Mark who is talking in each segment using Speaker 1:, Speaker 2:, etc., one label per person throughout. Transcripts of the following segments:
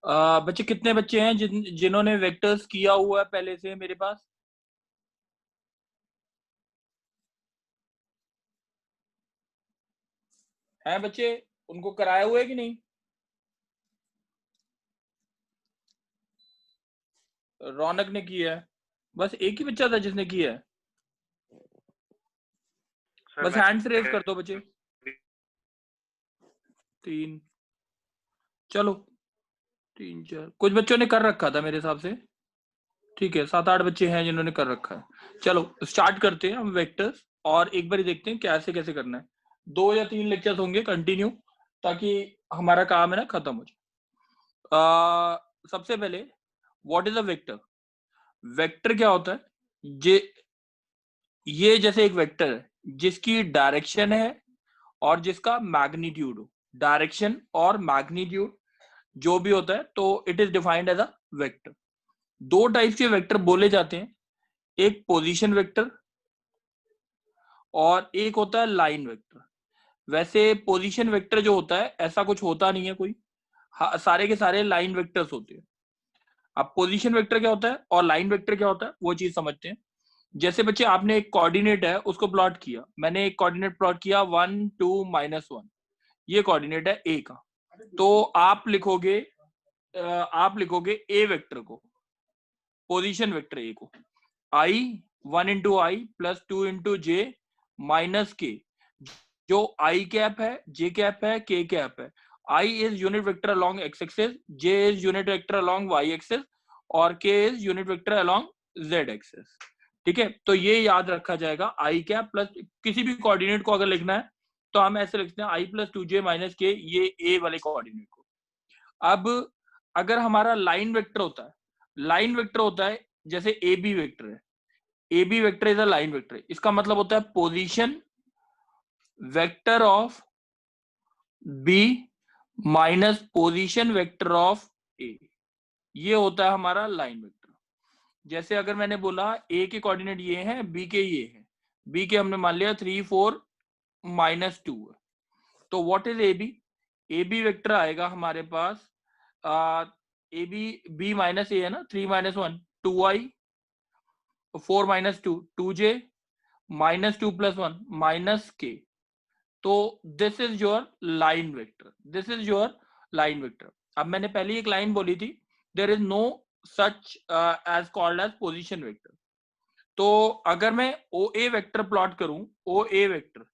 Speaker 1: बच्चे कितने बच्चे हैं जिन्होंने वेक्टर्स किया हुआ है पहले से मेरे पास? हैं बच्चे, उनको कराया हुआ है कि नहीं? रौनक ने किया है, बस एक ही बच्चा था जिसने किया है। बस हैंड्स रेज कर दो बच्चे। 3, चलो 3 4, कुछ बच्चों ने कर रखा था मेरे हिसाब से। ठीक है, 7 8 बच्चे हैं जिन्होंने कर रखा है। चलो स्टार्ट करते हैं हम वेक्टर्स, और एक बार देखते हैं कैसे कैसे करना है। 2 या 3 लेक्चर्स होंगे कंटिन्यू, ताकि हमारा काम है ना खत्म हो जाए। सबसे पहले, what is a vector? Vector क्या होता है? ये जैसे एक वेक्टर है जिसकी डायरेक्शन है और जिसका मैग्नीट्यूड हो। डायरेक्शन और मैग्नीट्यूड जो भी होता है, तो it is defined as a vector. 2 types के वेक्टर बोले जाते हैं, एक पोजीशन वेक्टर और एक होता है लाइन वेक्टर। वैसे पोजीशन वेक्टर जो होता है ऐसा कुछ होता नहीं है कोई, सारे के सारे लाइन वेक्टर्स होते हैं। अब पोजीशन वेक्टर क्या होता है और लाइन वेक्टर क्या होता है वो चीज समझते हैं। जैसे बच्चे आपने एक कोऑर्डिनेट है उसको प्लॉट किया, मैंने एक कोऑर्डिनेट प्लॉट किया 1 2 -1, ये कोऑर्डिनेट है ए का। तो आप लिखोगे ए वेक्टर को, पोजीशन वेक्टर ए को, आई 1 इंटू आई प्लस 2 इंटू जे माइनस के। जो आई कैप है, जे कैप है, के कैप है। I is unit vector along X axis, J is unit vector along Y axis, और K is unit vector along Z axis. ठीक है, तो ये याद रखा जाएगा। आई कैप प्लस किसी भी कोऑर्डिनेट को अगर लिखना है तो हम ऐसे लिखते हैं, आई प्लस 2j माइनस के, ये ए वाले कोऑर्डिनेट को। अब अगर हमारा लाइन वेक्टर होता है, लाइन वेक्टर होता है जैसे ए बी वेक्टर है, A B vector is a line vector. इसका मतलब होता है position vector of B minus position vector of A, ये होता है हमारा लाइन वेक्टर। जैसे अगर मैंने बोला ए के कोऑर्डिनेट ये हैं, बी के ये हैं, बी के हमने मान लिया 3 4 -2 है, तो what is A B? A B vector आएगा हमारे पास, A B, B minus A है ना, 3 -1 2i, 4 -2 2j, -2 + 1 -k। तो this is your line vector, this is your line vector. अब मैंने पहले एक लाइन बोली थी, there is no such as called as position vector. तो अगर मैं ओ ए वेक्टर प्लॉट करूं, O A vector,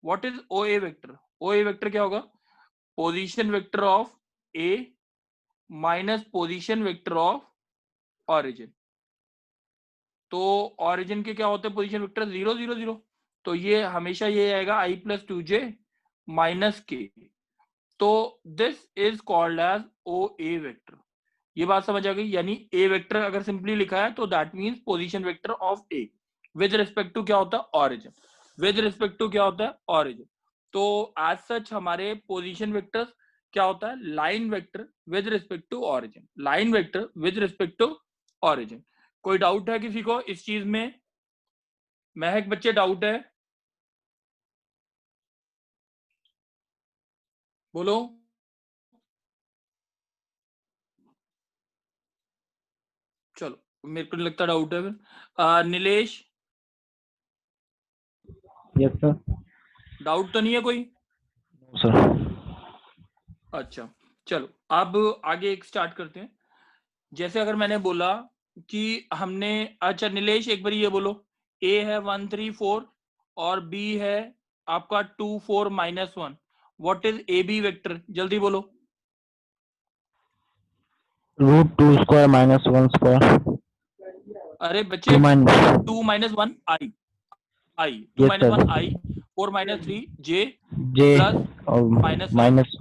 Speaker 1: what is O A vector? O A vector क्या होगा? Position vector of A minus position vector of origin. तो origin के क्या होते हैं पोजीशन वेक्टर? 0 0 0, तो ये हमेशा ये आएगा आई प्लस 2j माइनस के। तो this is called as O A vector. ये बात समझ आ गई? यानी ए वेक्टर अगर सिंपली लिखा है तो that means position vector of A with respect to क्या होता है? ऑरिजिन। विद रिस्पेक्ट टू क्या होता है? ऑरिजिन। तो एज सच हमारे पोजीशन वेक्टर्स क्या होता है? Line vector with respect to origin, line vector with respect to origin. कोई डाउट है किसी को इस चीज में? महक बच्चे डाउट है? बोलो। चलो मेरे को नहीं लगता डाउट है फिर। Nilesh,
Speaker 2: yes sir.
Speaker 1: डाउट तो नहीं है कोई?
Speaker 2: सर
Speaker 1: अच्छा, चलो अब आगे एक स्टार्ट करते हैं। जैसे अगर मैंने बोला कि हमने, अच्छा नीलेश एक बार ये बोलो, ए है 1 3 4 और बी है आपका 2 4 -1, what is A B vector? जल्दी बोलो।
Speaker 2: √2² -1²
Speaker 1: अरे बच्चे,
Speaker 2: 2
Speaker 1: 2 -1 I, I 2
Speaker 2: yes sir,
Speaker 1: -1 I, 4 -3 J
Speaker 2: J
Speaker 1: plus
Speaker 2: और
Speaker 1: -5
Speaker 2: माइनस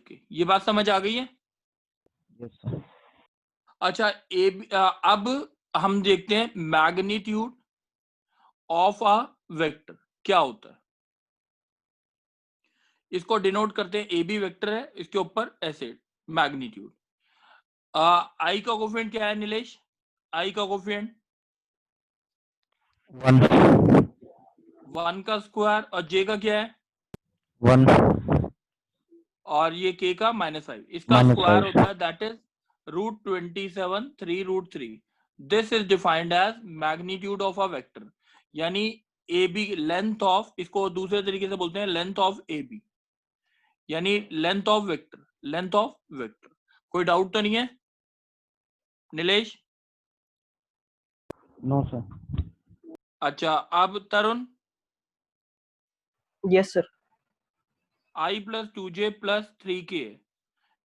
Speaker 1: के। ये बात समझ आ गई है?
Speaker 2: Yes sir.
Speaker 1: अच्छा अब हम देखते हैं मैग्नीट्यूड ऑफ अ वेक्टर क्या होता है। इसको डिनोट करते हैं, ए बी वेक्टर है, इसके ऊपर ऐसे मैग्नीट्यूड। आई का कोफिशिएंट क्या है नीलेश? आई का कोफिशिएंट
Speaker 2: 1
Speaker 1: 1 का स्क्वायर, और जे का क्या है?
Speaker 2: 1
Speaker 1: और ये k का -5, इसका
Speaker 2: -5
Speaker 1: स्क्वायर होता है that is √27 3√3। This is defined as magnitude of a vector, यानी ए बी लेंथ ऑफ, इसको दूसरे तरीके से बोलते हैं लेंथ ऑफ ए बी, यानी length of vector, length of vector. कोई डाउट तो नहीं है नीलेश?
Speaker 2: No sir.
Speaker 1: अच्छा, अब तरुण,
Speaker 3: yes sir.
Speaker 1: i + 2j + 3k,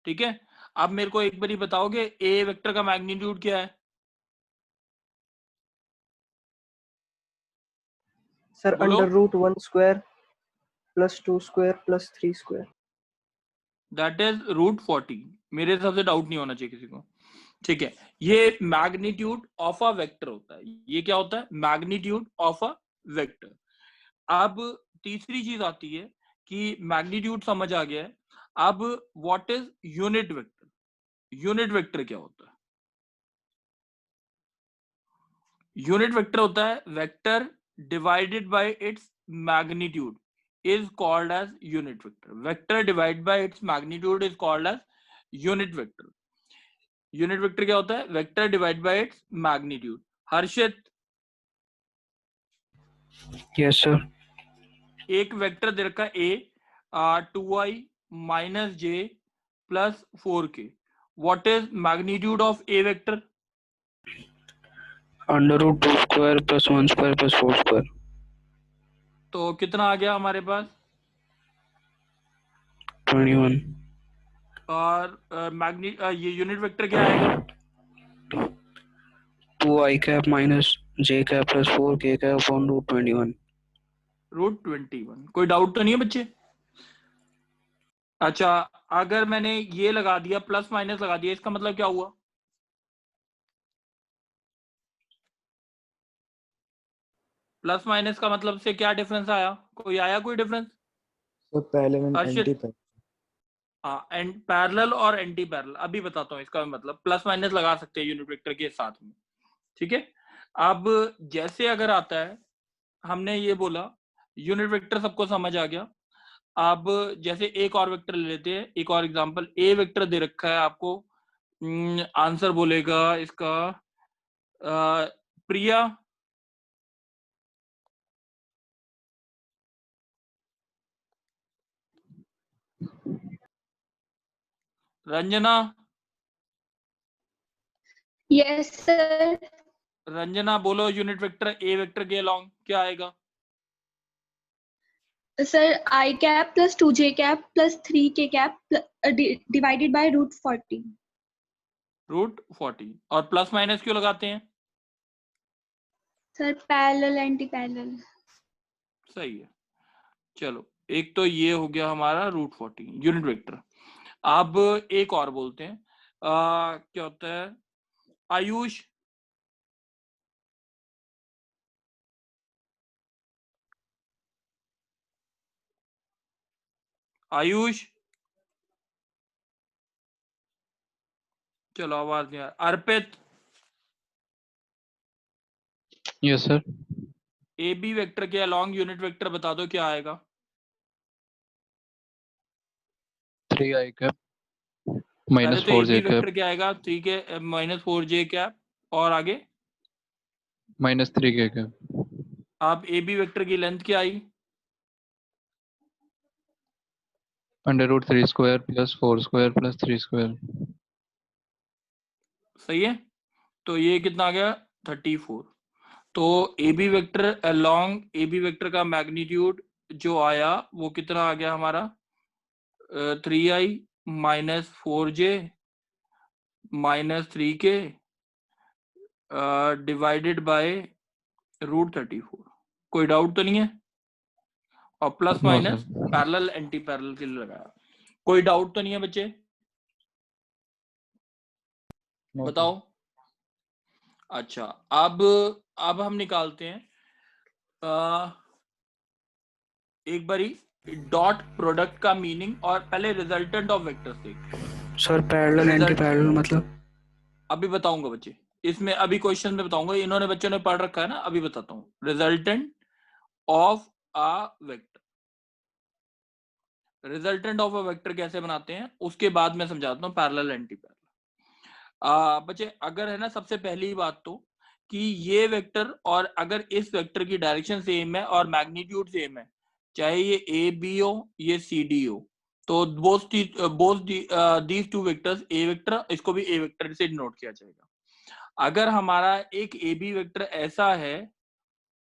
Speaker 1: ठीक है। अब मेरे को एक बारी बताओगे ए वेक्टर का मैग्नीट्यूड क्या है?
Speaker 3: सर
Speaker 1: बोलो।
Speaker 3: √1² + 2² + 3²।
Speaker 1: That is √40। मेरे हिसाब से डाउट नहीं होना चाहिए किसी को, ठीक है। ये मैग्नीट्यूड ऑफ अ वेक्टर होता है। ये क्या होता है? Magnitude of a vector. अब तीसरी चीज आती है कि मैग्नीट्यूड समझ आ गया है, अब what is unit vector? Unit vector क्या होता है? यूनिट वेक्टर होता है vector divided by its magnitude is called as unit vector. Vector divided by its magnitude is called as unit vector. Unit vector क्या होता है? Vector divided by its magnitude. Harshit,
Speaker 4: yes sir.
Speaker 1: एक vector दे रखा है a 2i - j + 4k. What is magnitude of a vector?
Speaker 4: √2² + 1² + 4²।
Speaker 1: तो कितना आ गया हमारे पास?
Speaker 4: 21।
Speaker 1: और ये यूनिट वेक्टर क्या आएगा?
Speaker 4: 2i cap - j cap + 4k cap upon √21।
Speaker 1: √21। कोई डाउट तो नहीं है बच्चे? अच्छा, अगर मैंने ये लगा दिया प्लस माइनस लगा दिया, इसका मतलब क्या हुआ? प्लस माइनस का मतलब से क्या डिफरेंस आया? कोई आया कोई डिफरेंस?
Speaker 5: तो पहले में
Speaker 1: अर्षित?
Speaker 5: Anti parallel.
Speaker 1: हाँ, एंड पैरेलल और एंटी पैरेलल। अभी बताता हूँ इसका मतलब। प्लस माइनस लगा सकते हैं यूनिट वेक्टर के साथ में, ठीक है। अब जैसे अगर आता है, हमने ये बोला यूनिट वेक्टर सबको समझ आ गया। अब जैसे एक और वेक्टर ले लेते हैं, एक और एग्जांपल। ए वेक्टर दे रखा है आपको, आंसर बोलेगा इसका प्रिया, रंजना।
Speaker 6: Yes sir.
Speaker 1: रंजना बोलो यूनिट वेक्टर ए वेक्टर के अलॉन्ग क्या आएगा?
Speaker 6: Sir i cap + 2j cap + 3k cap divided by √40।
Speaker 1: √40। और प्लस माइनस क्यों लगाते हैं?
Speaker 6: Sir parallel anti parallel.
Speaker 1: सही है। चलो, एक तो ये हो गया हमारा √40 यूनिट वेक्टर। अब एक और बोलते हैं, क्या होता है? आयुष, आयुष, चलो आवाज नहीं आ रही। Arpit,
Speaker 7: yes sir.
Speaker 1: A B vector के अलॉन्ग यूनिट वेक्टर बता दो क्या आएगा?
Speaker 7: 3i cap
Speaker 1: पहले तो A B
Speaker 7: -4j cap
Speaker 1: vector क्या आएगा? 3 के -4j कैप, और आगे
Speaker 7: -3k cap।
Speaker 1: आप ए बी वेक्टर की लेंथ क्या आई?
Speaker 7: √3² + 4² + 3²।
Speaker 1: सही है। तो ये कितना आ गया? 34। तो A B vector along A B vector का मैग्नीट्यूड जो आया वो कितना आ गया हमारा? 3i - 4j - 3k divided by √34। कोई डाउट तो नहीं है? और plus
Speaker 7: no
Speaker 1: minus
Speaker 7: sir.
Speaker 1: Parallel anti parallel के लिए लगाया। कोई डाउट तो नहीं है बच्चे?
Speaker 5: नो
Speaker 1: बताओ। अच्छा, अब हम निकालते हैं एक बारी डॉट प्रोडक्ट का मीनिंग, और पहले रिजल्टेंट ऑफ वेक्टर से।
Speaker 4: सर पैरेलल एंटी पैरेलल मतलब?
Speaker 1: अभी बताऊंगा बच्चे, इसमें अभी क्वेश्चन में बताऊंगा। इन्होंने बच्चों ने पढ़ रखा है ना, अभी बताता हूँ। Resultant of a vector, resultant of a vector कैसे बनाते हैं उसके बाद मैं समझाता हूँ पैरेलल एंटी पैरेलल। बच्चे अगर है ना, सबसे पहली बात तो कि ये वेक्टर और अगर इस वेक्टर की डायरेक्शन सेम है और मैग्नीट्यूड सेम है, चाहे ये ए बी हो ये सी डी हो, तो both these two vectors A vector, इसको भी ए वेक्टर से डिनोट किया जाएगा। अगर हमारा एक ए बी वेक्टर ऐसा है,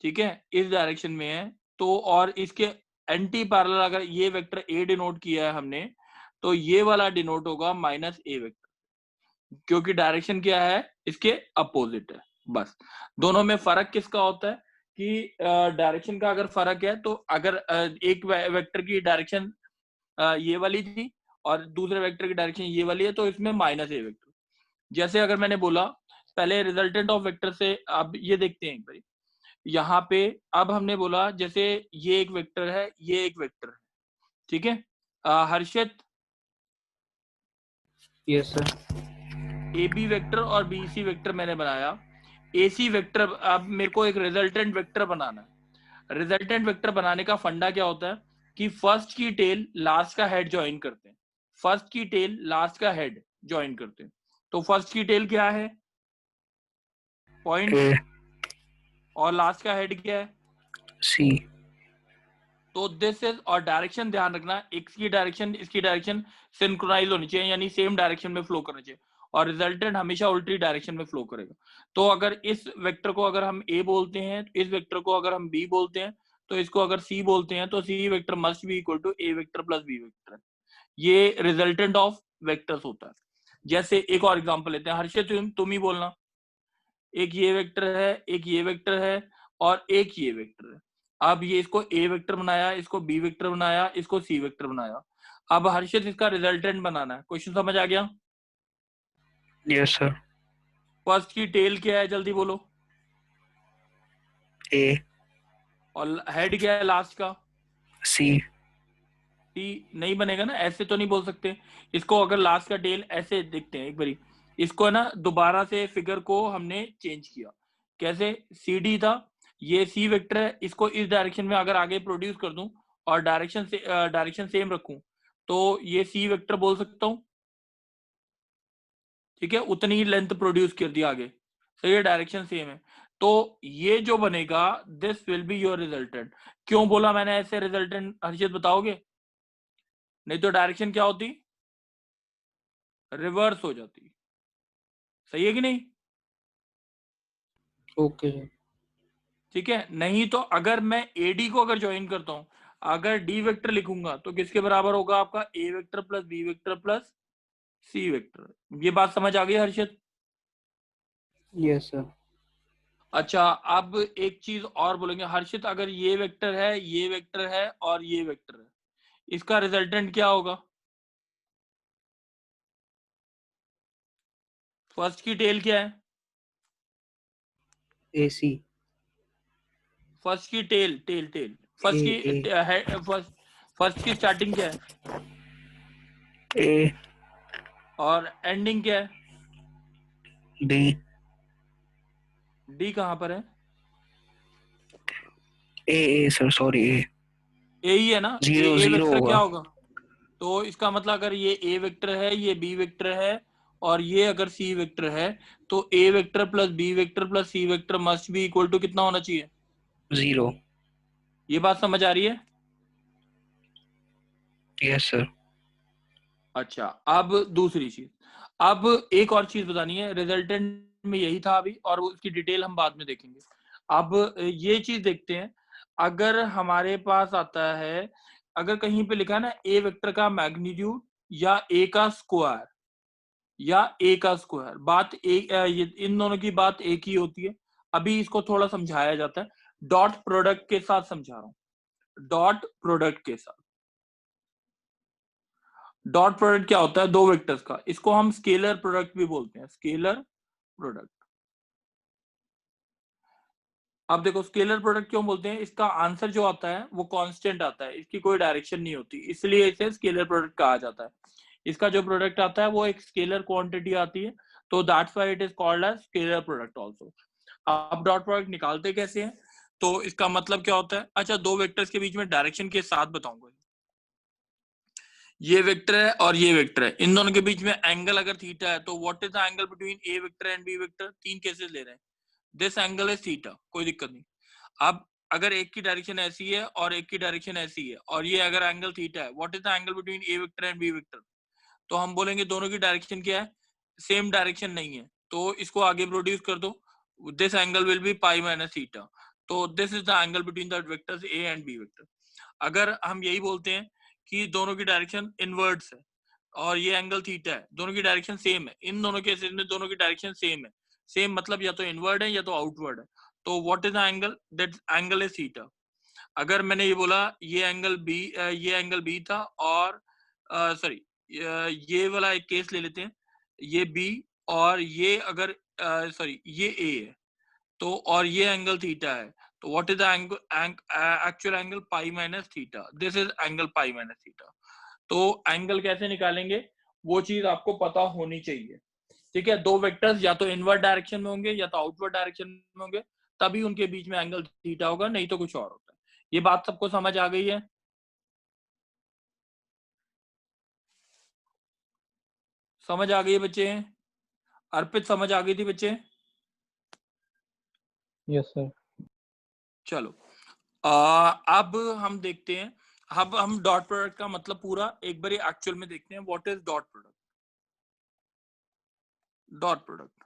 Speaker 1: ठीक है, इस डायरेक्शन में है, तो और इसके एंटी पैरेलल अगर ये वेक्टर ए डिनोट किया है हमने, तो ये वाला डिनोट होगा माइनस ए वेक्टर, क्योंकि डायरेक्शन क्या है, इसके अपोजिट है। बस दोनों में फर्क किसका होता है कि डायरेक्शन का अगर फर्क है, तो अगर एक वेक्टर की डायरेक्शन ये वाली थी और दूसरे वेक्टर की डायरेक्शन ये वाली है, तो इसमें माइनस ए वेक्टर। जैसे अगर मैंने बोला पहले रिजल्टेंट ऑफ वेक्टर से, अब ये देखते हैं एक बार यहाँ पे। अब हमने बोला जैसे ये एक वेक्टर है, ये एक वेक्टर है, ठीक है। Harshit,
Speaker 4: yes sir.
Speaker 1: A B vector और बी सी वेक्टर मैंने बनाया। ए सी वेक्टर, अब मेरे को एक रिजल्टेंट वेक्टर बनाना है। रिजल्टेंट वेक्टर बनाने का फंडा क्या होता है कि फर्स्ट की टेल लास्ट का हेड ज्वाइन करते हैं। फर्स्ट की टेल लास्ट का हेड ज्वाइन करते हैं। तो फर्स्ट की टेल क्या है, पॉइंट,
Speaker 4: ए
Speaker 1: और लास्ट का हेड क्या है,
Speaker 4: सी।
Speaker 1: तो दिस इज, और डायरेक्शन ध्यान रखना, एक्स की डायरेक्शन इसकी डायरेक्शन सिंक्रोनाइज होनी चाहिए, यानी सेम डायरेक्शन में फ्लो करना चाहिए, और रिजल्टेंट हमेशा उल्टी डायरेक्शन में फ्लो करेगा। तो अगर इस वेक्टर को अगर हम ए बोलते हैं, तो इस वेक्टर को अगर हम बी बोलते हैं, तो इसको अगर सी बोलते हैं, तो C vector must be equal to A vector plus B vector. ये रिजल्टेंट ऑफ वेक्टर्स होता है। जैसे एक और एग्जांपल लेते हैं, हर्षित तुम ही बोलना। एक ये वेक्टर है, एक ये वेक्टर है, और एक ये वेक्टर है। अब ये इसको ए वेक्टर बनाया, इसको बी वेक्टर बनाया, इसको सी वेक्टर बनाया। अब हर्षित इसका रिजल्टेंट बनाना है। क्वेश्चन समझ आ गया?
Speaker 4: Yes sir.
Speaker 1: फर्स्ट की टेल क्या है, जल्दी बोलो।
Speaker 4: ए
Speaker 1: और हेड क्या है लास्ट का?
Speaker 4: सी।
Speaker 1: सी नहीं बनेगा ना, ऐसे तो नहीं बोल सकते। इसको अगर लास्ट का टेल ऐसे देखते हैं एक बारी, इसको ना दोबारा से फिगर को हमने चेंज किया। कैसे? सी डी था, ये सी वेक्टर है, इसको इस डायरेक्शन में अगर आगे प्रोड्यूस कर दूं और डायरेक्शन सेम रखूं, तो ये सी वेक्टर बोल सकता हूं, ठीक है। उतनी ही लेंथ प्रोड्यूस कर दिया आगे, सही है, डायरेक्शन सेम है। तो ये जो बनेगा, this will be your resultant. क्यों बोला मैंने ऐसे रिजल्टेंट, हर्षित बताओगे? नहीं तो डायरेक्शन क्या होती, रिवर्स हो जाती। सही है कि नहीं?
Speaker 4: Okay sir.
Speaker 1: ठीक है। नहीं तो अगर मैं एडी को अगर ज्वाइन करता हूं, अगर डी वेक्टर लिखूंगा, तो किसके बराबर होगा आपका, A vector plus B vector plus C vector. ये बात समझ आ गई हर्षित?
Speaker 4: Yes sir.
Speaker 1: अच्छा, अब एक चीज और बोलेंगे हर्षित, अगर ये वेक्टर है, ये वेक्टर है और ये वेक्टर है, इसका रिजल्टेंट क्या होगा? फर्स्ट की टेल क्या है?
Speaker 4: ए सी।
Speaker 1: फर्स्ट की tell tell tell first
Speaker 4: A
Speaker 1: की फर्स्ट की स्टार्टिंग क्या है
Speaker 4: ए
Speaker 1: और एंडिंग क्या है?
Speaker 4: डी।
Speaker 1: डी कहां पर है?
Speaker 4: ए सर, सॉरी ए।
Speaker 1: ए ही है ना।
Speaker 4: जीरो
Speaker 1: ए
Speaker 4: जीरो
Speaker 1: वेक्टर क्या
Speaker 4: होगा।
Speaker 1: होगा? तो इसका मतलब अगर ये ए वेक्टर है, ये बी वेक्टर है, और ये अगर सी वेक्टर है, तो A vector plus B vector plus C vector must be equal to कितना होना चाहिए?
Speaker 4: जीरो।
Speaker 1: ये बात समझ आ रही है?
Speaker 4: Yes sir.
Speaker 1: अच्छा, अब दूसरी चीज, अब एक और चीज बतानी है। रिजल्टेंट में यही था अभी, और उसकी डिटेल हम बाद में देखेंगे। अब ये चीज देखते हैं, अगर हमारे पास आता है, अगर कहीं पे लिखा है ना ए वेक्टर का मैग्नीट्यूड या ए का स्क्वायर या ए का स्क्वायर, बात इन दोनों की बात एक ही होती है। अभी इसको थोड़ा समझाया जाता है, डॉट प्रोडक्ट के साथ समझा रहा हूं, डॉट प्रोडक्ट के साथ। डॉट प्रोडक्ट क्या होता है? दो वेक्टर्स का, इसको हम स्केलर प्रोडक्ट भी बोलते हैं, स्केलर प्रोडक्ट। अब देखो, स्केलर प्रोडक्ट क्यों बोलते हैं? इसका आंसर जो आता है वो कांस्टेंट आता है, इसकी कोई डायरेक्शन नहीं होती, इसलिए इसे स्केलर प्रोडक्ट कहा जाता है। इसका जो प्रोडक्ट आता है वो एक स्केलर क्वांटिटी आती है, तो that's why it is called as scalar product also. अब डॉट प्रोडक्ट निकालते कैसे हैं? तो इसका मतलब क्या होता है? अच्छा, दो वेक्टर्स के बीच में डायरेक्शन के साथ बताऊंगा। ये वेक्टर है और ये वेक्टर है, इन दोनों के बीच में एंगल अगर थीटा है तो what is the angle between A vector and B vector? तीन केसेस ले रहे हैं, दिस एंगल इज थीटा, कोई दिक्कत नहीं। अब अगर एक की डायरेक्शन ऐसी है और एक की डायरेक्शन ऐसी है और ये अगर एंगल थीटा है, what is the angle between A vector and B vector? तो हम बोलेंगे दोनों की डायरेक्शन क्या है, सेम डायरेक्शन नहीं है, तो इसको आगे प्रोड्यूस कर दो, this angle will be pi minus theta, तो this is the angle between the vectors A and B vector. अगर हम यही बोलते हैं कि दोनों की डायरेक्शन इनवर्ड्स है और ये एंगल थीटा है, दोनों की डायरेक्शन सेम है, इन दोनों केसेस में दोनों की डायरेक्शन सेम है, सेम मतलब या तो इनवर्ड है या तो आउटवर्ड है, तो what is the angle? That angle is theta. अगर मैंने ये बोला ये एंगल बी था और सॉरी ये वाला एक केस ले लेते हैं, ये बी और ये अगर सॉरी ये ए है, तो और ये एंगल थीटा है, तो what is the actual angle? Pi minus theta, this is angle pi minus theta. तो एंगल कैसे निकालेंगे वो चीज आपको पता होनी चाहिए, ठीक है। दो वेक्टर्स या तो इनवर्ड डायरेक्शन में होंगे या तो आउटवर्ड डायरेक्शन में होंगे, तभी उनके बीच में एंगल थीटा होगा, नहीं तो कुछ और होता है। ये बात सबको समझ आ गई है? समझ आ गई है बच्चे? अर्पित समझ आ गई थी बच्चे?
Speaker 7: Yes, sir.
Speaker 1: चलो अब हम देखते हैं, अब हम डॉट प्रोडक्ट का मतलब पूरा एक बार एक्चुअल में देखते हैं, what is dot product? Dot product,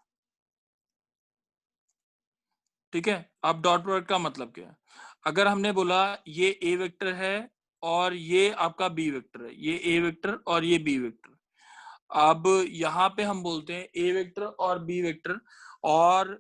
Speaker 1: ठीक है। अब डॉट प्रोडक्ट का मतलब क्या है? अगर हमने बोला ये ए वेक्टर है और ये आपका बी वेक्टर है, ये ए वेक्टर और ये बी वेक्टर, अब यहाँ पे हम बोलते हैं ए वेक्टर और बी वेक्टर, और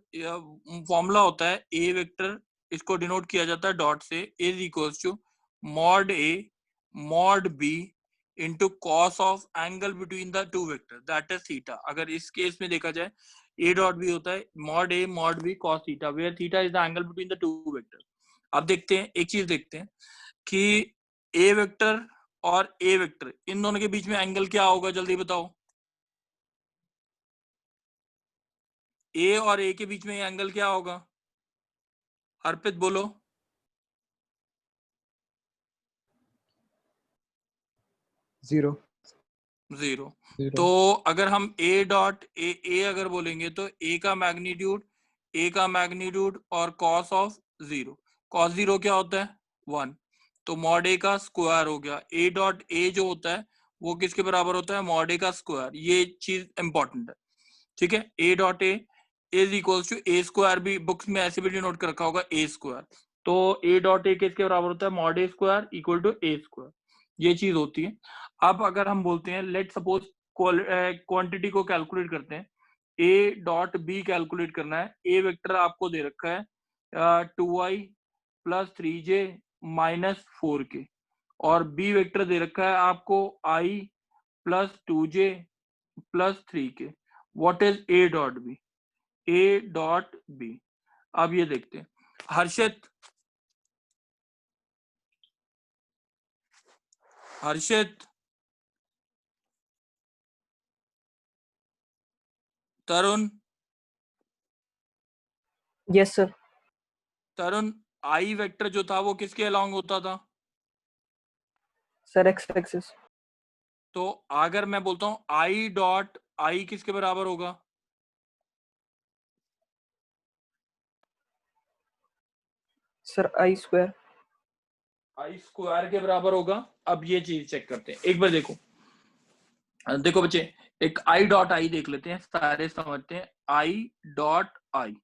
Speaker 1: फॉर्मूला होता है ए वेक्टर, इसको डिनोट किया जाता है डॉट से, is equals to mod A mod B into cos of angle between the two vector, that is theta. अगर इस केस में देखा जाए ए डॉट बी होता है mod A mod B cos theta, where theta is the angle between the two vector. अब देखते हैं, एक चीज देखते हैं कि ए वेक्टर और ए वेक्टर इन दोनों के बीच में एंगल क्या होगा, जल्दी बताओ। ए और ए के बीच में एंगल क्या होगा? अर्पित बोलो।
Speaker 5: 0
Speaker 1: 0।
Speaker 7: Zero.
Speaker 1: तो अगर हम ए डॉट ए अगर बोलेंगे तो ए का मैग्नीट्यूड और कॉस ऑफ 0, कॉस 0 क्या होता है? 1, तो मॉड ए का स्क्वायर हो गया। ए डॉट ए जो होता है वो किसके बराबर होता है? मॉड ए का स्क्वायर। ये चीज इंपॉर्टेंट है, ठीक है। A dot A is equals to A square, भी बुक्स में ऐसे भी डिनोट कर रखा होगा ए स्क्वायर, तो ए डॉट ए किसके बराबर होता है? Mod A square equal to A square, ये चीज होती है। अब अगर हम बोलते हैं लेट सपोज क्वांटिटी को कैलकुलेट करते हैं, ए डॉट बी कैलकुलेट करना है, ए वेक्टर आपको दे रखा है 2i plus 3j minus 4k, और बी वेक्टर दे रखा है आपको i plus 2j plus 3k, what is A dot B? A dot B, अब ये देखते हैं। Harshit, Tarun,
Speaker 3: yes sir.
Speaker 1: Tarun, I vector जो था वो किसके अलोंग होता था?
Speaker 3: Sir X axis.
Speaker 1: तो अगर मैं बोलता हूं आई डॉट आई किसके बराबर होगा?
Speaker 3: Sir I square.
Speaker 1: I square के बराबर होगा। अब ये चीज चेक करते हैं एक बार, देखो देखो बच्चे, एक आई डॉट आई देख लेते हैं, सारे समझते हैं। I dot I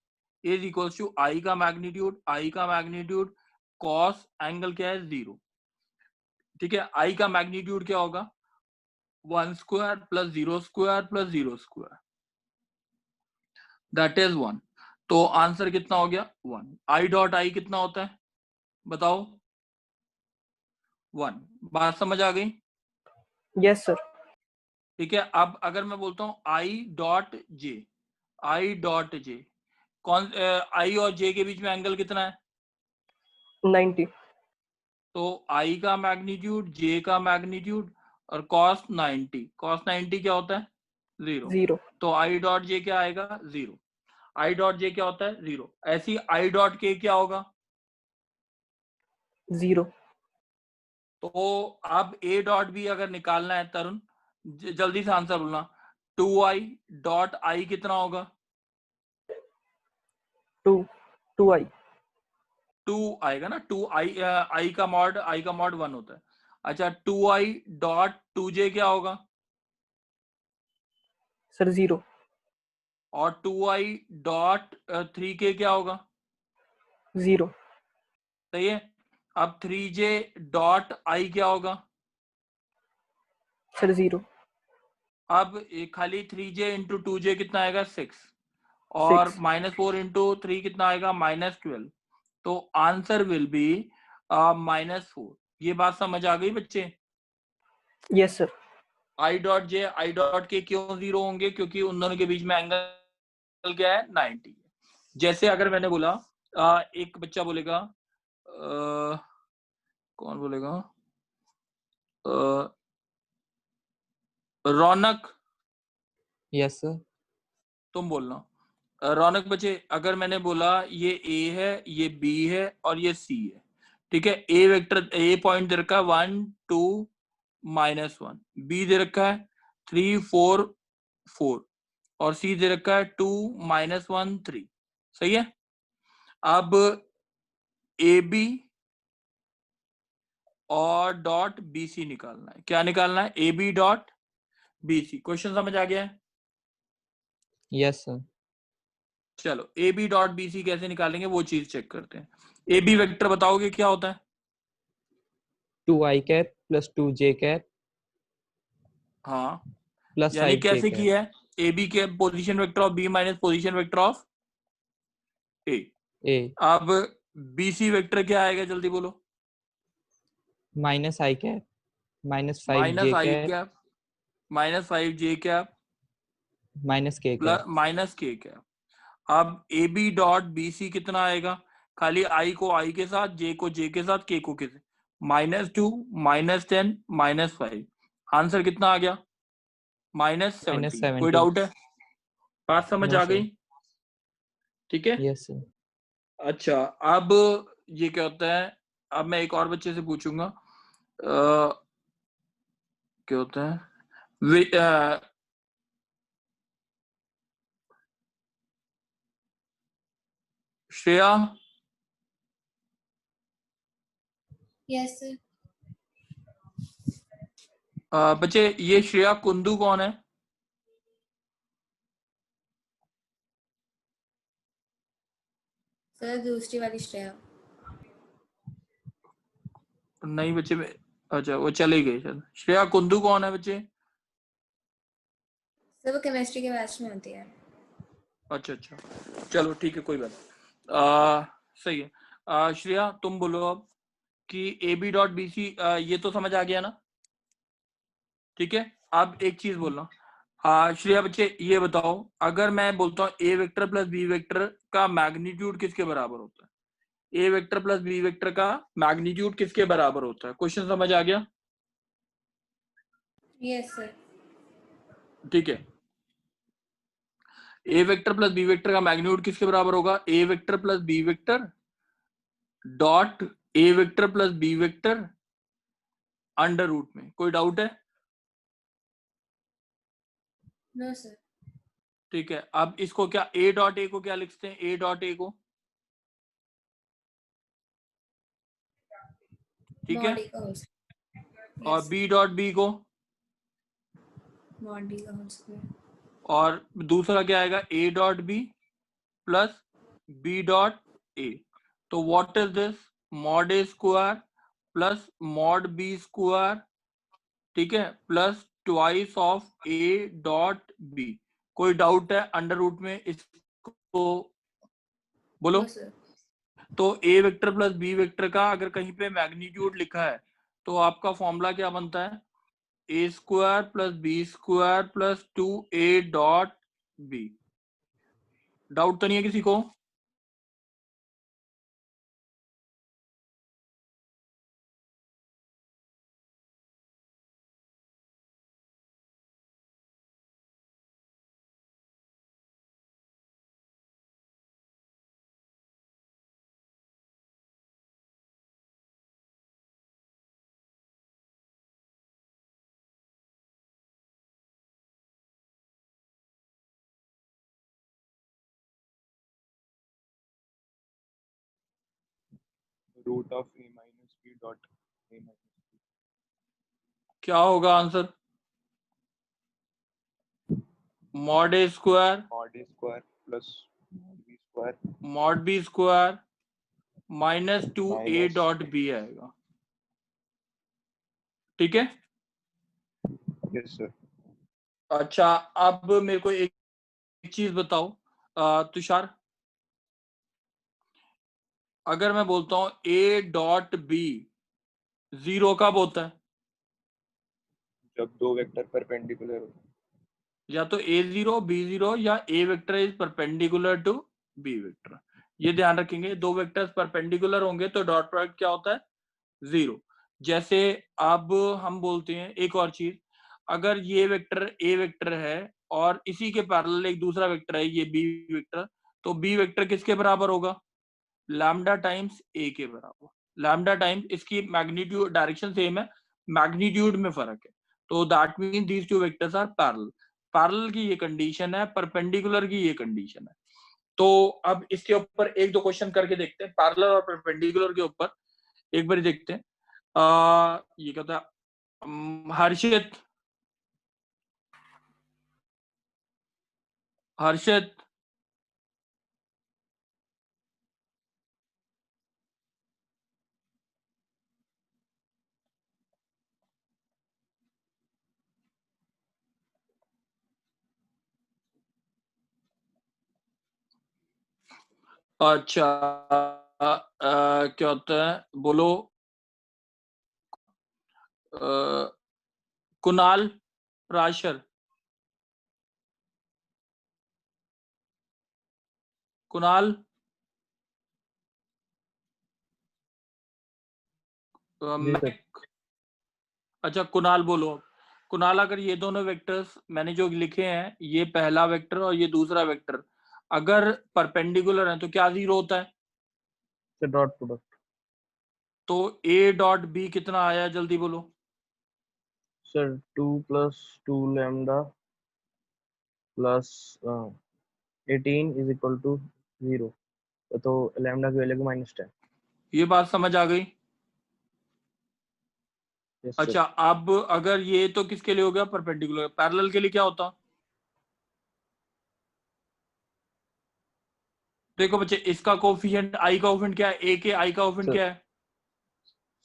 Speaker 1: is equals to I का मैग्नीट्यूड कॉस एंगल क्या है? 0, ठीक है। आई का मैग्नीट्यूड क्या होगा? 1 square plus 0 square plus 0 square, that is 1। तो आंसर कितना हो गया? 1। आई डॉट आई कितना होता है बताओ? 1। बात समझ आ गई?
Speaker 3: Yes sir.
Speaker 1: ठीक है। अब अगर मैं बोलता हूं आई डॉट जे, कौन आई और जे के बीच में एंगल कितना है?
Speaker 3: 90।
Speaker 1: तो आई का मैग्नीट्यूड, जे का मैग्नीट्यूड और cos 90 क्या होता है? 0। तो आई डॉट जे क्या आएगा? 0। आई डॉट जे क्या होता है? 0। ऐसी आई डॉट के क्या होगा?
Speaker 3: 0।
Speaker 1: तो अब ए डॉट बी अगर निकालना है तरुण, जल्दी से आंसर बोलना। 2i डॉट आई कितना होगा?
Speaker 3: 2i
Speaker 1: 2 आएगा ना, 2i, आई का मॉड 1 होता है। अच्छा, 2i डॉट 2j क्या होगा?
Speaker 3: सर 0
Speaker 1: और 2i डॉट 3k क्या होगा?
Speaker 3: 0
Speaker 1: सही है। अब 3j डॉट आई क्या होगा?
Speaker 3: सर 0
Speaker 1: अब खाली 3j इंटू 2j कितना आएगा? 6। और
Speaker 3: 6
Speaker 1: -4 इंटू 3 कितना आएगा? -12। तो आंसर विल बी -4। ये बात समझ आ गई बच्चे?
Speaker 3: Yes sir
Speaker 1: I dot J I dot के क्यों 0 होंगे? क्योंकि उन दोनों के बीच में एंगल क्या है? 90। जैसे अगर मैंने बोला, एक बच्चा बोलेगा, कौन बोलेगा? रौनक,
Speaker 8: यस सर
Speaker 1: तुम बोलना। रौनक बच्चे, अगर मैंने बोला ये ए है, ये बी है और ये सी है, ठीक है। ए वेक्टर, ए पॉइंट दे रखा है 1 2 -1, बी दे रखा है 3 4 4 और सी दे रखा है 2 -1 3। सही है। अब ए बी और डॉट बी सी निकालना है। क्या निकालना है? A B dot B C. Question समझ आ गया है?
Speaker 8: यस सर
Speaker 1: चलो, A B dot B C कैसे निकालेंगे वो चीज चेक करते हैं। ए बी वेक्टर बताओगे क्या होता है?
Speaker 8: 2i cap plus 2j cap
Speaker 1: हाँ,
Speaker 8: प्लस
Speaker 1: यानी
Speaker 8: 5j
Speaker 1: कैसे
Speaker 8: कैप
Speaker 1: किया है? ए बी के position vector of B minus position vector of A.
Speaker 8: a
Speaker 1: अब बी सी वेक्टर क्या आएगा? जल्दी बोलो।
Speaker 8: Minus i cap minus 5j
Speaker 1: -i
Speaker 8: cap
Speaker 1: cap -5j cap
Speaker 8: minus k
Speaker 1: plus
Speaker 8: cap
Speaker 1: -k cap. अब A B dot B C कितना आएगा? खाली आई को आई के साथ, जे को जे के साथ, के को के साथ, -2 -10 -5। आंसर कितना आ गया?
Speaker 8: माइनस
Speaker 1: -17। कोई
Speaker 8: 17
Speaker 1: डाउट है? बात समझ
Speaker 8: नो
Speaker 1: आ
Speaker 8: सर
Speaker 1: गई? ठीक है।
Speaker 8: यस सर
Speaker 1: अच्छा, अब ये क्या होता है? अब मैं एक और बच्चे से पूछूंगा, क्या होता है? श्रेया,
Speaker 9: यस सर
Speaker 1: बच्चे ये श्रेया कुंदू कौन है?
Speaker 9: सर दूसरी वाली श्रेया
Speaker 1: नहीं बच्चे में, अच्छा वो चले गए। चल, श्रेया कुंदू कौन है बच्चे?
Speaker 9: सर वो केमिस्ट्री के बैच में होती है।
Speaker 1: अच्छा अच्छा, चलो ठीक है, कोई बात नहीं। सही है। श्रेया तुम बोलो अब कि A B dot B C, ये तो समझ आ गया ना? ठीक है। अब एक चीज बोलना, श्रेया बच्चे ये बताओ, अगर मैं बोलता हूँ ए वेक्टर प्लस बी वेक्टर का मैग्नीट्यूड किसके बराबर होता है? A vector plus B vector का मैग्नीट्यूड किसके बराबर होता है? क्वेश्चन समझ आ गया?
Speaker 9: यस सर
Speaker 1: ठीक है। A vector plus B vector का मैग्नीट्यूड किसके बराबर होगा? A vector plus B vector dot A vector plus B vector under root में। कोई डाउट है?
Speaker 9: नो सर
Speaker 1: ठीक है। अब इसको क्या, ए डॉट ए को क्या लिखते हैं? ए डॉट ए को, ठीक है।
Speaker 9: मॉड ई का होल
Speaker 1: और
Speaker 9: यस
Speaker 1: बी डॉट बी को,
Speaker 9: मॉड डी का होल स्क्वायर
Speaker 1: और दूसरा क्या आएगा? A dot B plus B dot A. तो what is this? Mod A square plus mod B square, ठीक है, plus twice of A dot B. कोई डाउट है अंडर रूट में? इसको बोलो।
Speaker 9: नो सर
Speaker 1: तो A vector plus B vector का अगर कहीं पे मैग्नीट्यूड लिखा है तो आपका फॉर्मूला क्या बनता है? A square plus B square plus 2a dot B. Doubt तो नहीं है किसी को?
Speaker 10: root of a minus b dot a minus b.
Speaker 1: क्या होगा answer? Mod A square
Speaker 10: Mod a square plus mod b square
Speaker 1: mod B square minus 2a
Speaker 10: minus
Speaker 1: dot B आएगा। ठीक है।
Speaker 10: yes sir.
Speaker 1: अच्छा, अब मेरे को एक चीज बताओ तुषार, अगर मैं बोलता हूं a डॉट बी 0 कब होता है?
Speaker 10: जब दो वेक्टर परपेंडिकुलर हो,
Speaker 1: या तो a0 b0 या a vector is perpendicular to b vector. ये ध्यान रखेंगे, दो वेक्टर्स परपेंडिकुलर होंगे तो डॉट प्रोडक्ट क्या होता है? 0। जैसे अब हम बोलते हैं एक और चीज, अगर ये वेक्टर a वेक्टर है और इसी के पैरेलल एक दूसरा वेक्टर है ये b वेक्टर, तो b वेक्टर किसके बराबर होगा? लैम्डा टाइम्स a के बराबर। लैम्डा टाइम्स, इसकी मैग्नीट्यूड डायरेक्शन सेम है, मैग्नीट्यूड में फर्क है, तो that mean these two vectors are parallel. Parallel की ये कंडीशन है, परपेंडिकुलर की ये कंडीशन है। तो अब इसके ऊपर एक दो क्वेश्चन करके देखते हैं, पैरेलल और परपेंडिकुलर के ऊपर एक बार देखते हैं। ये कहता हर्षित हर्षित अच्छा, क्या होता है बोलो? कुणाल प्राशर, कुणाल अच्छा कुणाल बोलो। कुणाल, अगर ये दोनों वेक्टर्स मैंने जो लिखे हैं, ये पहला वेक्टर और ये दूसरा वेक्टर अगर परपेंडिकुलर है तो क्या 0 होता है?
Speaker 2: डॉट प्रोडक्ट
Speaker 1: तो a डॉट बी कितना आया, जल्दी बोलो।
Speaker 2: Sir 2 + 2 lambda plus 18 is equal to 0, तो लैम्डा की वैल्यू को -10।
Speaker 1: ये बात समझ आ गई?
Speaker 2: यस
Speaker 1: अच्छा, अब अगर ये तो किसके लिए हो गया? परपेंडिकुलर। पैरेलल के लिए क्या होता? देखो बच्चे, इसका कोफिशिएंट i का कोफिशिएंट क्या है? a के i का कोफिशिएंट
Speaker 2: सर
Speaker 1: क्या है?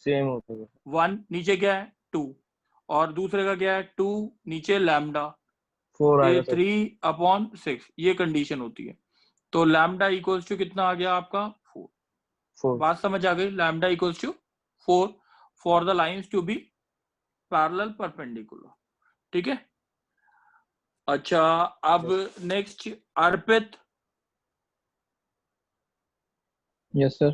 Speaker 2: सेम होता है
Speaker 1: 1, नीचे क्या है? 2, और दूसरे का क्या है? 2, नीचे लैम्डा
Speaker 2: 4 आएगा
Speaker 1: ये
Speaker 2: सर।
Speaker 1: 3/6, ये कंडीशन होती है। तो लैम्डा इक्वल्स टू कितना आ गया आपका? 4।
Speaker 2: 4
Speaker 1: बात समझ आ गई? Lambda equals to 4 for the lines to be parallel perpendicular. ठीक है। अच्छा, अब next Arpit.
Speaker 7: Yes sir.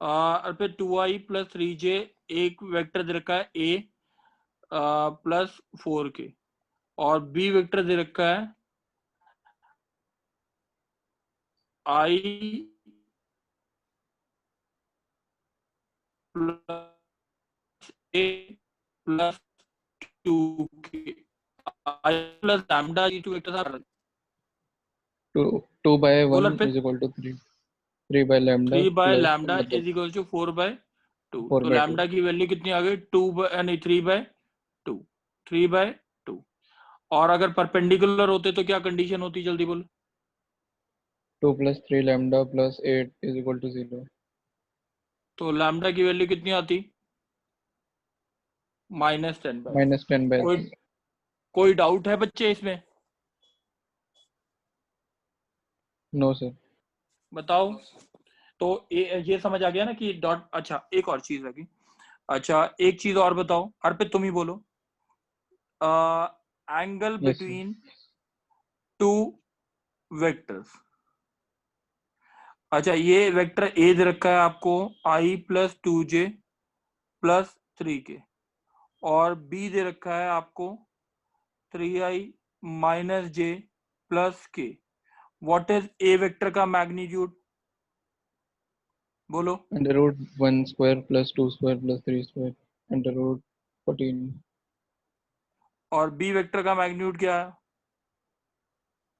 Speaker 1: Arpit 2i + 3j एक वेक्टर दे रखा है a + 4k और b वेक्टर दे रखा है i + a + 2k। i + lambda, ये two वेक्टर्स आर
Speaker 7: 2 by
Speaker 1: बोल
Speaker 7: 1
Speaker 1: अर्पित।
Speaker 7: is equal to 3. 3 by lambda
Speaker 1: 3 by
Speaker 7: plus
Speaker 1: lambda
Speaker 7: मतलब
Speaker 1: is equal to 4 by 2।
Speaker 7: 4
Speaker 1: तो
Speaker 7: by 2.
Speaker 1: लैम्डा की वैल्यू कितनी आ गई? 3 by 2। 3 by 2। और अगर परपेंडिकुलर होते तो क्या कंडीशन होती, जल्दी बोलो।
Speaker 7: 2 + 3 lambda plus 8 is equal to 0.
Speaker 1: तो लैम्डा की वैल्यू कितनी आती? -10 by 2।
Speaker 7: -10 by 2.
Speaker 1: कोई डाउट है बच्चे इसमें?
Speaker 7: No sir.
Speaker 1: बताओ। तो ये समझ आ गया ना कि डॉट। अच्छा, एक और चीज लगी। अच्छा, एक चीज और बताओ, अर्पित तुम ही बोलो। Angle
Speaker 7: Yes sir.
Speaker 1: Between two vectors. अच्छा, ये वेक्टर ए दे रखा है आपको i + 2j + 3k और बी दे रखा है आपको 3i - j + k। What is A vector का मैग्नीट्यूड? बोलो।
Speaker 7: √1 square plus 2 square plus 3 square √14.
Speaker 1: और बी वेक्टर का मैग्नीट्यूड क्या है?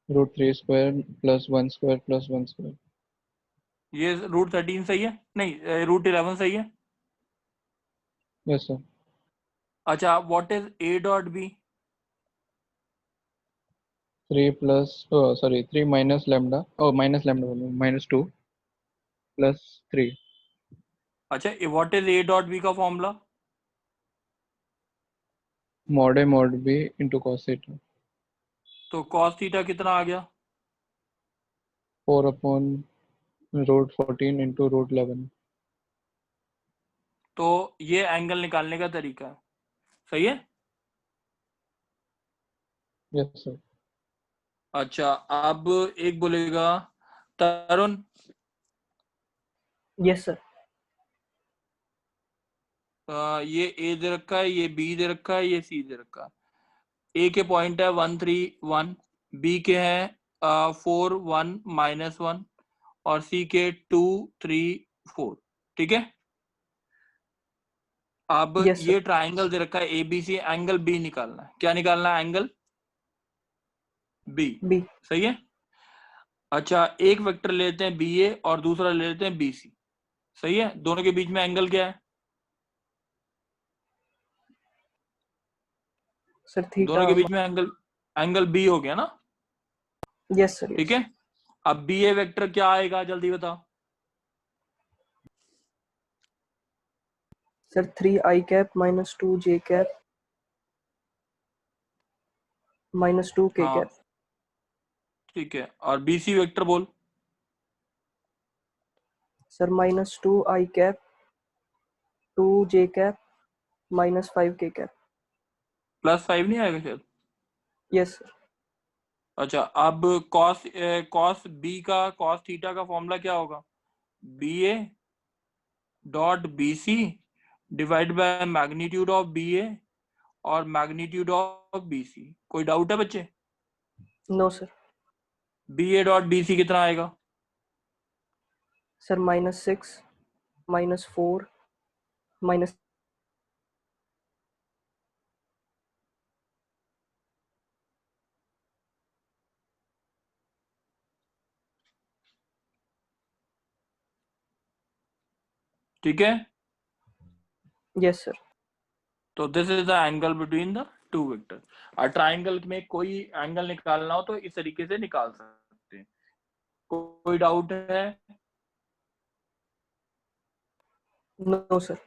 Speaker 7: √3 square plus 1 square plus 1 square.
Speaker 1: ये रूट 13 सही है, नहीं रूट 11 सही है।
Speaker 7: Yes, sir.
Speaker 1: अच्छा, what is a dot b?
Speaker 7: 3 plus, oh, sorry, 3 minus lambda. Oh, minus lambda, minus 2 plus 3.
Speaker 1: अच्छा, what is a dot b का formula?
Speaker 7: Mod A mod B into cos theta.
Speaker 1: तो cos theta कितना आ गया?
Speaker 7: 4 upon root 14 into root 11.
Speaker 1: तो ये angle निकालने का तरीका है, सही है।
Speaker 7: Yes, sir.
Speaker 1: अच्छा, अब एक बोलेगा तरुण,
Speaker 3: यस सर।
Speaker 1: ये a दे रखा है, ये b दे रखा है, ये c दे रखा है। a के पॉइंट है 1 3 1, b के हैं 4 1 -1 और c के 2 3 4, ठीक है। अब
Speaker 3: Yes, sir.
Speaker 1: ये ट्राइंगल दे रखा है ABC, एंगल B निकालना है। क्या निकालना है? Angle B,
Speaker 3: B.
Speaker 1: सही है। अच्छा, एक वेक्टर ले लेते हैं BA और दूसरा ले लेते हैं BC, सही है। दोनों के बीच में एंगल क्या है?
Speaker 3: Sir theta.
Speaker 1: दोनों के बीच में एंगल B हो गया ना,
Speaker 3: यस सर।
Speaker 1: ठीक है। अब BA वेक्टर क्या आएगा, जल्दी बताओ।
Speaker 3: Sir 3i cap minus 2j cap minus 2k
Speaker 1: हाँ,
Speaker 3: कैप।
Speaker 1: ठीक है। और BC वेक्टर बोल।
Speaker 3: Sir minus 2i cap 2j cap minus 5k cap.
Speaker 1: +5 नहीं आएगा शायद।
Speaker 3: Yes sir.
Speaker 1: अच्छा, अब cos B का cos थीटा का फॉर्मूला क्या होगा? BA dot BC divide by magnitude of BA और मैग्नीट्यूड ऑफ BC। कोई डाउट है बच्चे?
Speaker 3: No sir.
Speaker 1: BA dot BC कितना आएगा?
Speaker 3: सर -6 -4 माइनस
Speaker 1: ठीक है।
Speaker 3: Yes sir.
Speaker 1: तो this is the angle between the two vector. और ट्राइंगल में कोई एंगल निकालना हो तो इस तरीके से निकाल सकते हैं। कोई डाउट है?
Speaker 3: No sir.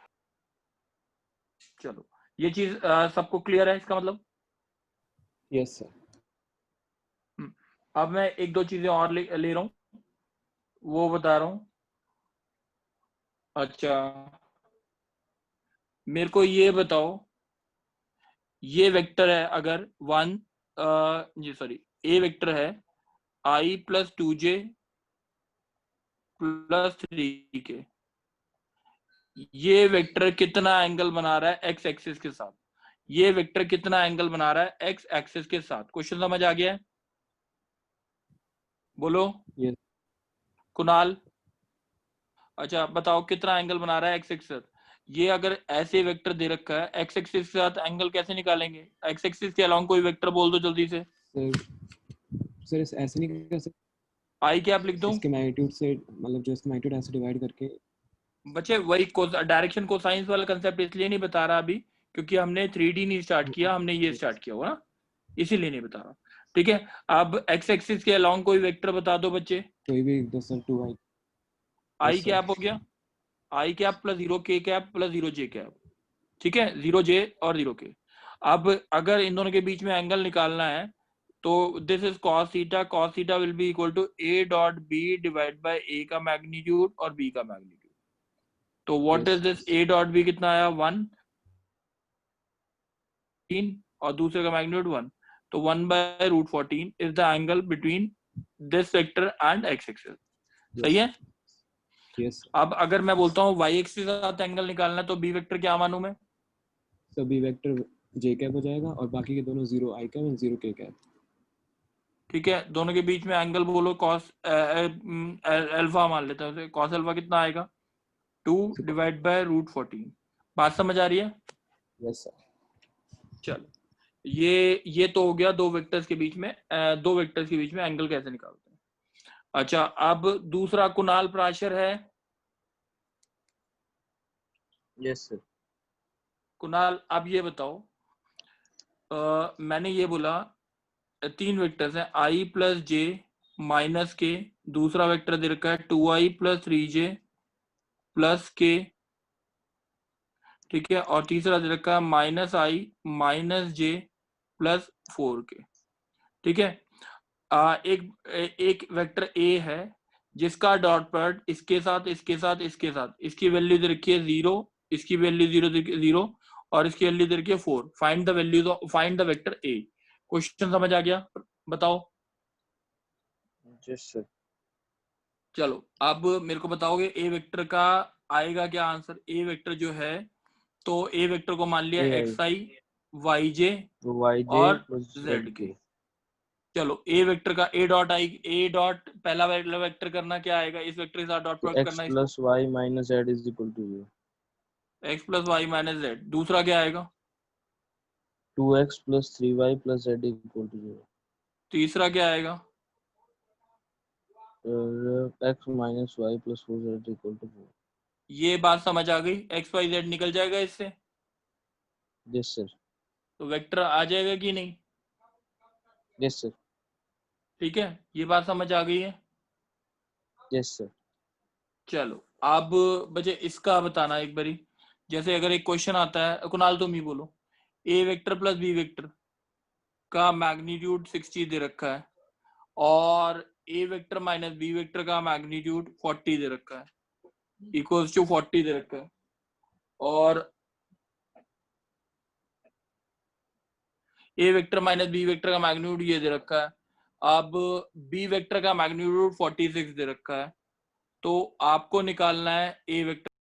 Speaker 1: चलो, ये चीज सबको क्लियर है, इसका मतलब।
Speaker 5: Yes sir.
Speaker 1: अब मैं एक दो चीजें और ले रहा हूं, वो बता रहा हूं। अच्छा, मेरे को ये बताओ, ये वेक्टर है अगर ए वेक्टर है I + 2j + 3k, ये वेक्टर कितना एंगल बना रहा है x एक्सिस के साथ? ये वेक्टर कितना एंगल बना रहा है x एक्सिस के साथ? क्वेश्चन समझ आ गया है? बोलो।
Speaker 5: Yes.
Speaker 1: कुणाल, अच्छा बताओ कितना एंगल बना रहा है x एक्सिस? ये अगर ऐसे वेक्टर दे रखा है x एक्सिस के साथ, एंगल कैसे निकालेंगे? x एक्सिस के अलाउंग कोई वेक्टर बोल दो जल्दी से।
Speaker 5: सर ऐसे नहीं कर सकते?
Speaker 1: आई क्या आप लिख दूं?
Speaker 5: इसके मैग्नीट्यूड से, मतलब जो इसका मैग्नीट्यूड ऐसे डिवाइड करके।
Speaker 1: बच्चे वही डायरेक्शन कोसाइंस वाला कंसेप्ट इसलिए नहीं बता रहा अभी, क्योंकि हमने 3D नहीं स्टार्ट किया, हमने ये स्टार्ट किया हुआ ना, इसीलिए नहीं बता रहा। ठीक है, अब x एक्सिस के अलोंग कोई वेक्टर बता दो बच्चे।
Speaker 5: कोई भी 2i।
Speaker 1: आई कैप हो गया, आई cap + 0k cap + 0j cap, ठीक है, 0j और 0k। अब अगर इन दोनों के बीच में एंगल निकालना है तो this is cos theta will be equal to a dot b divide by a का मैग्नीट्यूड और b का मैग्नीट्यूड। तो what is this? a dot b कितना आया? 1 3 और दूसरे का मैग्नीट्यूड 1, तो 1/√14 is the angle between this vector and x axis. सही है?
Speaker 5: यस।
Speaker 1: अब अगर मैं बोलता हूँ y एक्सिस के साथ एंगल निकालना है तो b वेक्टर क्या मानूं मैं?
Speaker 5: तो b वेक्टर j कैप हो जाएगा और बाकी के दोनों 0i कैप और 0k कैप।
Speaker 1: ठीक है, दोनों के बीच में एंगल बोलो, cos अल्फा मान लेते हैं, cos अल्फा कितना आएगा? 2 डिवाइड बाय √14। बात समझ आ रही है?
Speaker 5: Yes sir.
Speaker 1: चलो, ये तो हो गया दो वेक्टर्स के बीच में एंगल कैसे निकालते हैं। अच्छा, अब दूसरा कुणाल प्राशर है।
Speaker 2: Yes sir.
Speaker 1: कुणाल, अब ये बताओ, मैंने ये बोला 3 वेक्टर्स हैं, i प्लस जे माइनस के, दूसरा वेक्टर दे रखा है 2i प्लस 3j प्लस के, ठीक है, और तीसरा दे रखा है माइनस आई माइनस जे प्लस 4k, ठीक है। एक वेक्टर ए है जिसका डॉट प्रोडक्ट इसके साथ इसके साथ इसके साथ, इसकी वैल्यू दे रखी है 0, इसकी वैल्यू 0 और इसकी वैल्यू दे रखी है 4। Find the value, find the vector A. Question समझ आ गया? बताओ।
Speaker 2: Yes sir.
Speaker 1: चलो, अब मेरे को बताओगे ए वेक्टर का आएगा क्या आंसर? ए वेक्टर जो है, तो ए वेक्टर को मान लिया
Speaker 2: AI,
Speaker 1: एक्स आई वाई जे
Speaker 2: YJ
Speaker 1: और
Speaker 2: plus
Speaker 1: जेड
Speaker 2: ZK.
Speaker 1: के। चलो, ए वेक्टर का ए डॉट आई, ए डॉट पहला वेक्टर करना क्या आएगा? इस वेक्टर के साथ डॉट
Speaker 2: तो
Speaker 1: प्रोडक्ट
Speaker 2: x
Speaker 1: करना,
Speaker 2: plus y minus z is equal to 0.
Speaker 1: X plus Y minus Z. दूसरा क्या आएगा?
Speaker 2: 2x plus 3y plus z is equal to 0.
Speaker 1: तीसरा क्या आएगा?
Speaker 2: X minus y plus 4z is equal to 4.
Speaker 1: ये बात समझ आ गई? एक्स वाई जेड निकल जाएगा इससे,
Speaker 2: Yes sir.
Speaker 1: तो वेक्टर आ जाएगा कि नहीं?
Speaker 2: Yes sir.
Speaker 1: ठीक है, ये बात समझ आ गई है?
Speaker 2: Yes sir.
Speaker 1: चलो, अब बचे इसका बताना एक बारी। जैसे अगर एक क्वेश्चन आता है, कुणाल तुम ही बोलो, ए वेक्टर प्लस बी वेक्टर का मैग्नीट्यूड 60 दे रखा है और ए वेक्टर माइनस बी वेक्टर का मैग्नीट्यूड 40 दे रखा है, इक्वल्स टू 40 दे रखा है, और ए वेक्टर माइनस बी वेक्टर का मैग्नीट्यूड ये दे रखा है। अब बी वेक्टर का मैग्नीट्यूड 46 दे रखा है, तो आपको निकालना है ए वेक्टर